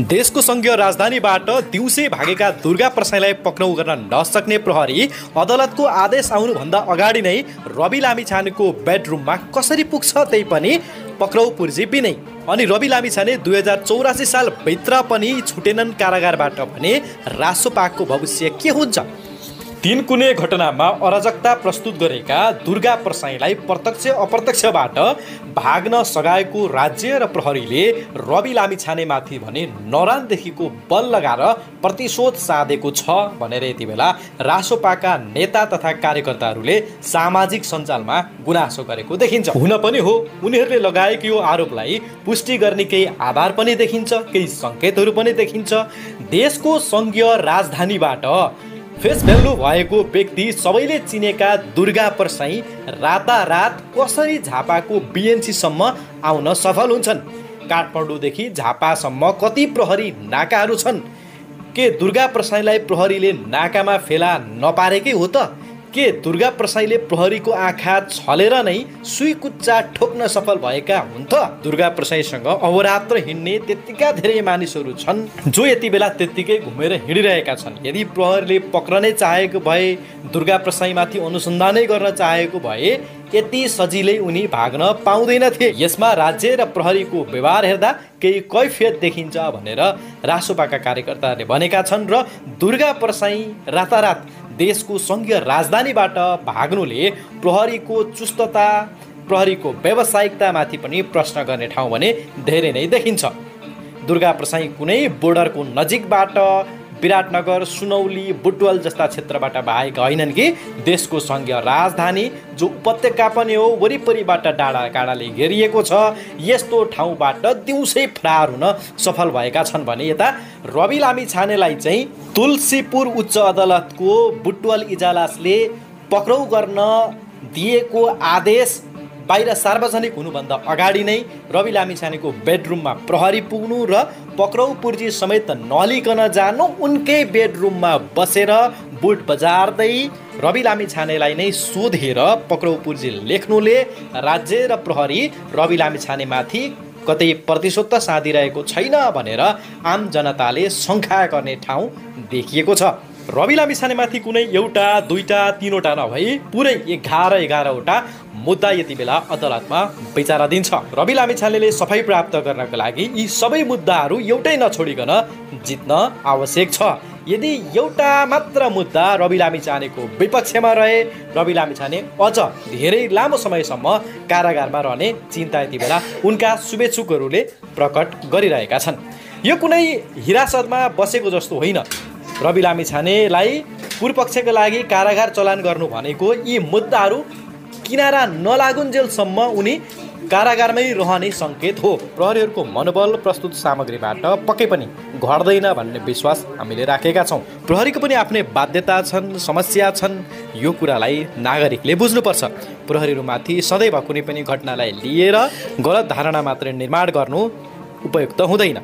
देशको संघीय राजधानीबाट दिउँसै भागेका दुर्गा प्रसाईलाई पक्राउ गर्न नसक्ने प्रहरी अदालतको आदेश आउनुभन्दा अगाडि नै रवि लामिछानेको बेडरुममा कसरी पुग्छ त्यही पनि पक्राउ पूर्जी बिनै। अनि रवि लामिछाने 2084 साल भित्र पनि छुटेनन् कारागारबाट भने रासोपाको भविष्य के हुन्छ? तीनकुने घटनामा अराजकता प्रस्तुत गरेका दुर्गा प्रसाईलाई प्रत्यक्ष अप्रत्यक्षबाट भाग्न सघाएको राज्य र प्रहरीले रवि लामिछानेमाथि भने नरानदेखिको बल लगाएर प्रतिशोध साधेको छ भनेर यति बेला रासोपाका नेता तथा कार्यकर्ताहरूले सामाजिक सञ्जालमा गुनासो गरेको देखिन्छ। हुन पनि हो, उनीहरूले लगाएको यो आरोपलाई पुष्टि गर्ने केही आधार पनि देखिन्छ, केही सङ्केतहरू पनि देखिन्छ। देशको संघीय राजधानीबाट फेस भ्यालु भएको व्यक्ति सबैले चिनेका दुर्गा प्रसाई रातारात कसरी झापाको बिएनसीसम्म आउन सफल हुन्छन्? काठमाडौँदेखि झापासम्म कति प्रहरी नाकाहरू छन्? के दुर्गा प्रसाईलाई प्रहरीले नाकामा फेला नपारेकै हो त? के दुर्गा प्रसाईले प्रहरीको आँखा छलेर नै सुईकुच्चा ठोक्न सफल भएका हुन् त? दुर्गा प्रसाईसँग अहोरात्र हिँड्ने त्यत्तिका धेरै मानिसहरू छन् जो यति बेला त्यत्तिकै घुमेर हिँडिरहेका छन्। यदि प्रहरीले पक्रनै चाहेको भए, दुर्गा प्रसाईमाथि अनुसन्धानै गर्न चाहेको भए यति सजिलै उनी भाग्न पाउँदैनथे। यसमा राज्य र प्रहरीको व्यवहार हेर्दा केही कैफियत देखिन्छ भनेर रासोपाका कार्यकर्ताहरूले भनेका छन् र दुर्गा प्रसाई रातारात देशको संघीय राजधानीबाट भाग्नुले प्रहरीको चुस्तता, प्रहरीको व्यावसायिकतामाथि पनि प्रश्न गर्ने ठाउँ भने धेरै नै देखिन्छ। दुर्गा प्रसाई कुनै बोर्डरको नजिकबाट विराटनगर, सुनौली, बुटवल जस्ता क्षेत्रबाट भएका होइनन् कि देशको संघीय राजधानी जो उपत्यका पनि हो, वरिपरिबाट डाँडा काँडाले घेरिएको छ, यस्तो ठाउँबाट दिउँसै फरार हुन सफल भएका छन् भने यता रवि लामिछानेलाई चाहिँ तुलसीपुर उच्च अदालतको बुटवल इजलासले पक्राउ गर्न दिएको आदेश बाहिर सार्वजनिक हुनुभन्दा अगाडि नै रवि लामिछानेको बेडरुममा प्रहरी पुग्नु र पक्राउ पूर्जी समेत नलिकन जानु, उनकै बेडरुममा बसेर बुट बजार्दै रवि लामिछानेलाई नै सोधेर पक्राउ पूर्जी लेख्नुले राज्य र प्रहरी रवि लामिछानेमाथि कतै प्रतिशोध त साधिरहेको छैन भनेर आम जनताले शङ्का गर्ने ठाउँ देखिएको छ। रवि लामिछानेमाथि कुनै एउटा, दुईटा, तीनवटा नभई पुरै 11-11वटा मुद्दा यति बेला अदालतमा विचाराधीन छ। रवि लामिछानेले सफाई प्राप्त गर्नका लागि यी सबै मुद्दाहरू एउटै नछोडिकन जित्न आवश्यक छ। यदि एउटा मात्र मुद्दा रवि लामिछानेको विपक्षमा रहे, रवि लामिछाने अझ धेरै लामो समयसम्म कारागारमा रहने चिन्ता यति बेला उनका शुभेच्छुकहरूले प्रकट गरिरहेका छन्। यो कुनै हिरासतमा बसेको जस्तो होइन। रवि लामिछानेलाई पूर्वपक्षका लागि कारागार चलान गर्नु भनेको यी मुद्दाहरू किनारा नलागुन्जेलसम्म उनी कारागारमै रहने सङ्केत हो। प्रहरीहरूको मनोबल प्रस्तुत सामग्रीबाट पक्कै पनि घट्दैन भन्ने विश्वास हामीले राखेका छौँ। प्रहरीको पनि आफ्नै बाध्यता छन्, समस्या छन्, यो कुरालाई नागरिकले बुझ्नुपर्छ। प्रहरीहरूमाथि सदैव कुनै पनि घटनालाई लिएर गलत धारणा मात्रै निर्माण गर्नु उपयुक्त हुँदैन।